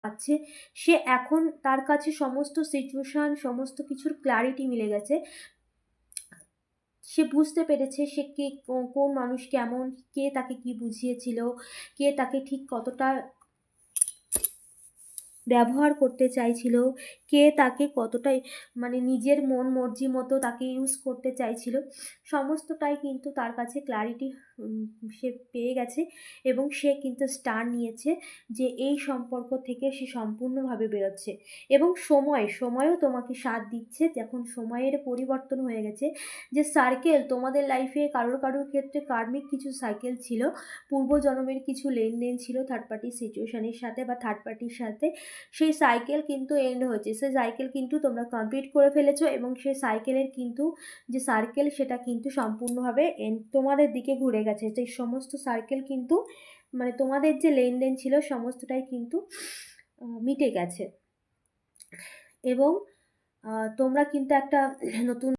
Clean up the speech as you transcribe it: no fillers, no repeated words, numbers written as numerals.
পাচ্ছে, সে এখন তার কাছে সমস্ত সিচুয়েশন, সমস্ত কিছুর ক্লারিটি মিলে গেছে। সে বুঝতে পেরেছে সে কে, কোন মানুষ কেমন, কে তাকে কি বুঝিয়েছিল, কে তাকে ঠিক কতটা ব্যবহার করতে চাইছিল, কে তাকে কতটাই মানে নিজের মন মর্জি মতো তাকে ইউজ করতে চাইছিল, সমস্তটাই কিন্তু তার কাছে ক্লারিটি সে পেয়ে গেছে। এবং সে কিন্তু স্টার নিয়েছে যে এই সম্পর্ক থেকে সে সম্পূর্ণভাবে বেরোচ্ছে। এবং সময়ও তোমাকে সাথ দিচ্ছে, যখন সময়ের পরিবর্তন হয়ে গেছে। যে সার্কেল তোমাদের লাইফে কারোর কারোর ক্ষেত্রে কার্মিক কিছু সাইকেল ছিল, পূর্বজন্মের কিছু লেনদেন ছিল থার্ড পার্টি সিচুয়েশনের সাথে বা থার্ড পার্টির সাথে, সেই সাইকেল কিন্তু এন্ড হয়েছে, সেই সাইকেল কিন্তু তোমরা কমপ্লিট করে ফেলেছো। এবং সেই সাইকেলের কিন্তু যে সার্কেল সেটা কিন্তু সম্পূর্ণভাবে এন্ড তোমাদের দিকে ঘুরে গেছে। সেই সমস্ত সার্কেল কিন্তু মানে তোমাদের যে লেনদেন ছিল সমস্তটাই কিন্তু মিটে গেছে। এবং তোমরা কিন্তু একটা নতুন